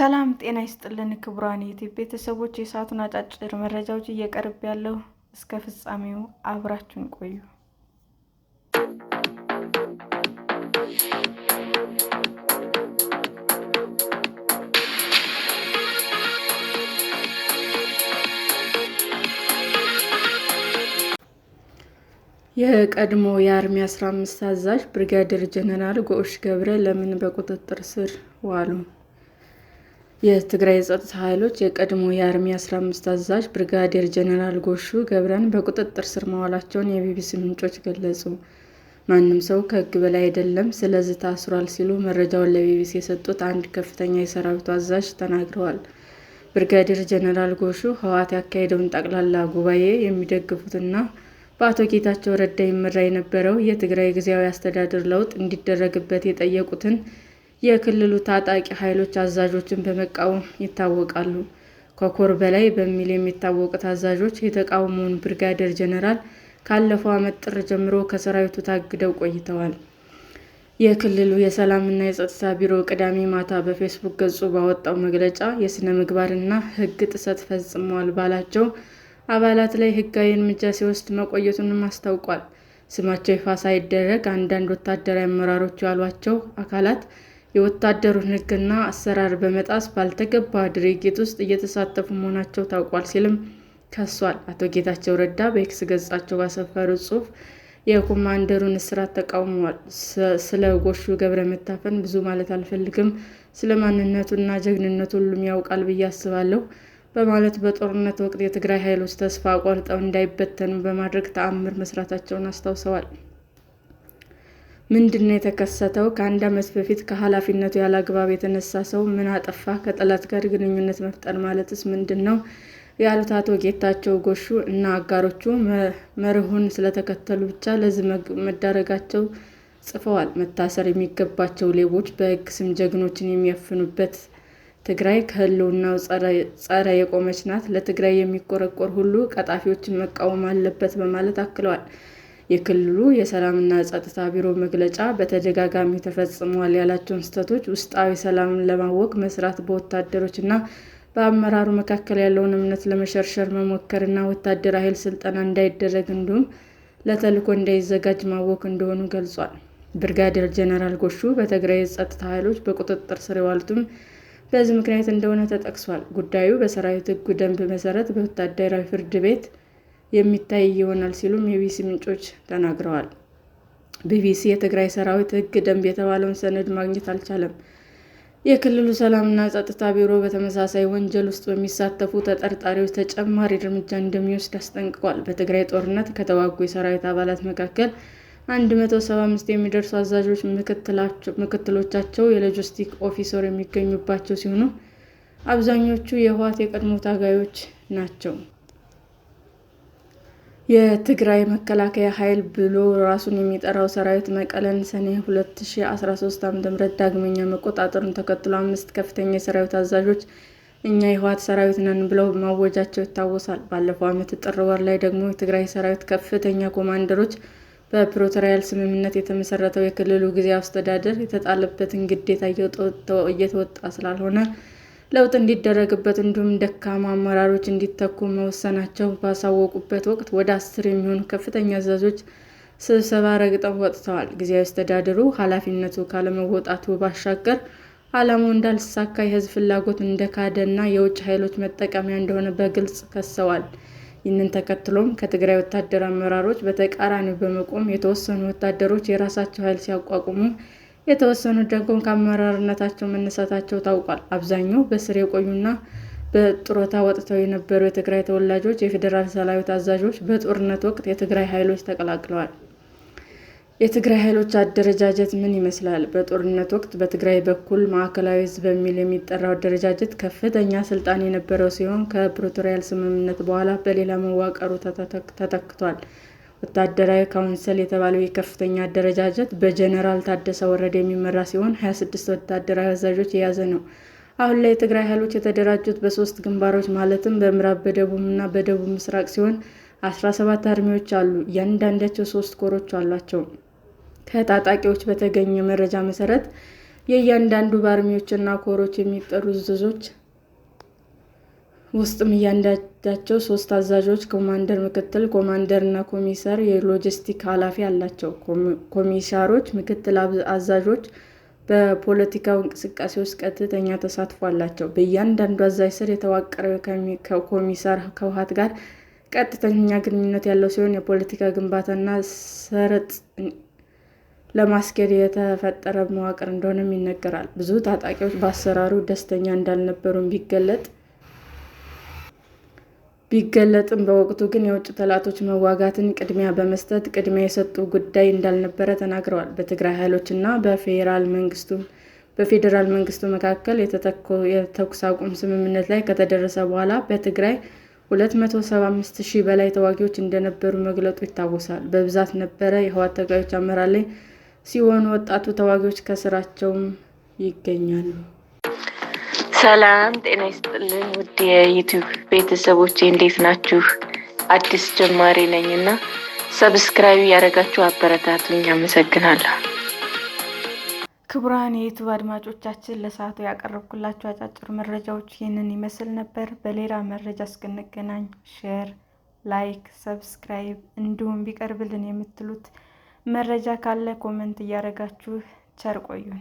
ሰላም ጤና ይስጥልን ክቡራን የዩቲዩብ ቤተሰቦች፣ የሰዓቱን አጫጭር መረጃዎች እየቀርብ ያለው እስከ ፍጻሜው አብራችሁን ቆዩ። የቀድሞ የአርሚ 15 አዛዥ ብርጋዴር ጀነራል ጎሽ ገብረ ለምን በቁጥጥር ስር ዋሉ? የትግራይ የጸጥታ ኃይሎች የቀድሞ የአርሚ 15 አዛዥ ብርጋዴር ጀነራል ጎሹ ገብረን በቁጥጥር ስር ማዋላቸውን የቢቢሲ ምንጮች ገለጹ። ማንም ሰው ከሕግ በላይ አይደለም፣ ስለዚህ ታስሯል ሲሉ መረጃውን ለቢቢሲ የሰጡት አንድ ከፍተኛ የሰራዊቱ አዛዥ ተናግረዋል። ብርጋዴር ጀነራል ጎሹ ህወሓት ያካሄደውን ጠቅላላ ጉባኤ የሚደግፉትና በአቶ ጌታቸው ረዳ ይመራ የነበረው የትግራይ ጊዜያዊ አስተዳደር ለውጥ እንዲደረግበት የጠየቁትን የክልሉ ታጣቂ ኃይሎች አዛዦችን በመቃወም ይታወቃሉ። ከኮር በላይ በሚል የሚታወቁት አዛዦች የተቃወመውን ብርጋዴር ጀነራል ካለፈው ዓመት ጥር ጀምሮ ከሰራዊቱ ታግደው ቆይተዋል። የክልሉ የሰላምና የጸጥታ ቢሮ ቅዳሜ ማታ በፌስቡክ ገጹ ባወጣው መግለጫ የሥነ ምግባርና ሕግ ጥሰት ፈጽመዋል ባላቸው አባላት ላይ ሕጋዊ እርምጃ ሲወስድ መቆየቱንም አስታውቋል። ስማቸው ይፋ ሳይደረግ አንዳንድ ወታደራዊ አመራሮች ያሏቸው አካላት የወታደሩን ሕግና አሰራር በመጣስ ባልተገባ ድርጊት ውስጥ እየተሳተፉ መሆናቸው ታውቋል ሲልም ከሷል። አቶ ጌታቸው ረዳ በኤክስ ገጻቸው ባሰፈሩት ጽሑፍ የኮማንደሩን እስራት ተቃውመዋል። ስለ ጎሹ ገብረ መታፈን ብዙ ማለት አልፈልግም፣ ስለ ማንነቱና ጀግንነቱ ሁሉም ያውቃል ብዬ አስባለሁ በማለት በጦርነት ወቅት የትግራይ ኃይሎች ተስፋ ቆርጠው እንዳይበተኑ በማድረግ ተአምር መስራታቸውን አስታውሰዋል። ምንድነው የተከሰተው? ከአንድ ዓመት በፊት ከኃላፊነቱ ያለአግባብ የተነሳ ሰው ምን አጠፋ? ከጠላት ጋር ግንኙነት መፍጠር ማለትስ ምንድን ነው? ያሉት አቶ ጌታቸው ጎሹ እና አጋሮቹ መርሁን ስለተከተሉ ብቻ ለዚህ መዳረጋቸው ጽፈዋል። መታሰር የሚገባቸው ሌቦች በሕግ ስም ጀግኖችን የሚያፍኑበት ትግራይ ከህልውናው ጸረ የቆመች ናት። ለትግራይ የሚቆረቆር ሁሉ ቀጣፊዎችን መቃወም አለበት በማለት አክለዋል። የክልሉ የሰላምና ጸጥታ ቢሮ መግለጫ በተደጋጋሚ ተፈጽመዋል ያላቸውን ስህተቶች፣ ውስጣዊ ሰላምን ለማወክ መስራት፣ በወታደሮችና በአመራሩ መካከል ያለውን እምነት ለመሸርሸር መሞከርና ወታደራዊ ኃይል ስልጠና እንዳይደረግ እንዲሁም ለተልዕኮ እንዳይዘጋጅ ማወክ እንደሆኑ ገልጿል። ብርጋዴር ጀነራል ጎሹ በትግራይ የጸጥታ ኃይሎች በቁጥጥር ስር የዋሉትም በዚህ ምክንያት እንደሆነ ተጠቅሷል። ጉዳዩ በሰራዊት ሕጉ ደንብ መሰረት በወታደራዊ ፍርድ ቤት የሚታይ ይሆናል ሲሉም የቢቢሲ ምንጮች ተናግረዋል። ቢቢሲ የትግራይ ሰራዊት ሕግ ደንብ የተባለውን ሰነድ ማግኘት አልቻለም። የክልሉ ሰላምና ጸጥታ ቢሮ በተመሳሳይ ወንጀል ውስጥ በሚሳተፉ ተጠርጣሪዎች ተጨማሪ እርምጃ እንደሚወስድ አስጠንቅቋል። በትግራይ ጦርነት ከተዋጉ የሰራዊት አባላት መካከል 175 የሚደርሱ አዛዦች፣ ምክትሎቻቸው፣ የሎጂስቲክ ኦፊሰር የሚገኙባቸው ሲሆኑ አብዛኞቹ የህወሓት የቀድሞ ታጋዮች ናቸው። የትግራይ መከላከያ ኃይል ብሎ ራሱን የሚጠራው ሰራዊት መቀለን ሰኔ 2013 ዓ.ም ዳግመኛ መቆጣጠሩን ተከትሎ 5 ከፍተኛ የሰራዊት አዛዦች እኛ የህወሓት ሰራዊት ነን ብለው ማወጃቸው ይታወሳል። ባለፈው ዓመት ጥር ወር ላይ ደግሞ የትግራይ ሰራዊት ከፍተኛ ኮማንደሮች በፕሪቶሪያ ስምምነት የተመሰረተው የክልሉ ጊዜያዊ አስተዳደር የተጣለበትን ግዴታ እየተወጣ ስላልሆነ ለውጥ እንዲደረግበት እንዲሁም ደካማ አመራሮች እንዲተኩ መወሰናቸው ባሳወቁበት ወቅት ወደ 10 የሚሆኑ ከፍተኛ አዛዦች ስብሰባ ረግጠው ወጥተዋል። ጊዜያዊ አስተዳደሩ ኃላፊነቱ ካለመወጣቱ ባሻገር ዓላማው እንዳልተሳካ የህዝብ ፍላጎት እንደካደ እና የውጭ ኃይሎች መጠቀሚያ እንደሆነ በግልጽ ከሰዋል። ይህንን ተከትሎም ከትግራይ ወታደር አመራሮች በተቃራኒው በመቆም የተወሰኑ ወታደሮች የራሳቸው ኃይል ሲያቋቁሙ፣ የተወሰኑት ደግሞ ከአመራርነታቸው መነሳታቸው ታውቋል። አብዛኛው በስር የቆዩና በጡረታ ወጥተው የነበሩ የትግራይ ተወላጆች የፌዴራል ሰራዊት አዛዦች በጦርነት ወቅት የትግራይ ኃይሎች ተቀላቅለዋል። የትግራይ ኃይሎች አደረጃጀት ምን ይመስላል? በጦርነት ወቅት በትግራይ በኩል ማዕከላዊ ዕዝ በሚል የሚጠራው አደረጃጀት ከፍተኛ ስልጣን የነበረው ሲሆን ከፕሪቶሪያ ስምምነት በኋላ በሌላ መዋቅሩ ተተክቷል። ወታደራዊ ካውንስል የተባለው የከፍተኛ አደረጃጀት በጀነራል ታደሰ ወረደ የሚመራ ሲሆን 26 ወታደራዊ አዛዦች የያዘ ነው። አሁን ላይ የትግራይ ኃይሎች የተደራጁት በ3 ግንባሮች ማለትም በምዕራብ፣ በደቡብና በደቡብ ምስራቅ ሲሆን 17 አርሚዎች አሉ። እያንዳንዳቸው 3 ኮሮች አሏቸው። ከታጣቂዎች በተገኘ መረጃ መሰረት የእያንዳንዱ በአርሚዎችና ኮሮች የሚጠሩ እዞች ውስጥም እያንዳንዳቸው 3 አዛዦች፣ ኮማንደር፣ ምክትል ኮማንደር እና ኮሚሳር የሎጂስቲክ ኃላፊ አላቸው። ኮሚሳሮች፣ ምክትል አዛዦች በፖለቲካው እንቅስቃሴ ውስጥ ቀጥተኛ ተሳትፎ አላቸው። በእያንዳንዱ አዛዥ ስር የተዋቀረው ኮሚሳር ከህወሓት ጋር ቀጥተኛ ግንኙነት ያለው ሲሆን የፖለቲካ ግንባታና ሰርጥ ለማስኬድ የተፈጠረ መዋቅር እንደሆነም ይነገራል። ብዙ ታጣቂዎች በአሰራሩ ደስተኛ እንዳልነበሩም ቢገለጥም በወቅቱ ግን የውጭ ጠላቶች መዋጋትን ቅድሚያ በመስጠት ቅድሚያ የሰጡ ጉዳይ እንዳልነበረ ተናግረዋል። በትግራይ ኃይሎች እና በፌዴራል መንግስቱ መካከል የተኩስ አቁም ስምምነት ላይ ከተደረሰ በኋላ በትግራይ 275,000 በላይ ተዋጊዎች እንደነበሩ መግለጹ ይታወሳል። በብዛት ነበረ የህወሓት ታጋዮች አመራር ላይ ሲሆኑ ወጣቱ ተዋጊዎች ከስራቸውም ይገኛሉ። ሰላም ጤና ይስጥልን ውድ የዩቲዩብ ቤተሰቦቼ እንዴት ናችሁ? አዲስ ጀማሪ ነኝና ሰብስክራይብ ያደረጋችሁ አበረታቱኝ። አመሰግናለሁ። ክቡራን የዩቲዩብ አድማጮቻችን ለሰዓቱ ያቀረብኩላችሁ አጫጭር መረጃዎች ይህንን ይመስል ነበር። በሌላ መረጃ እስክንገናኝ ሼር፣ ላይክ፣ ሰብስክራይብ እንዲሁም ቢቀርብልን የምትሉት መረጃ ካለ ኮሜንት እያደረጋችሁ ቸር ቆዩን።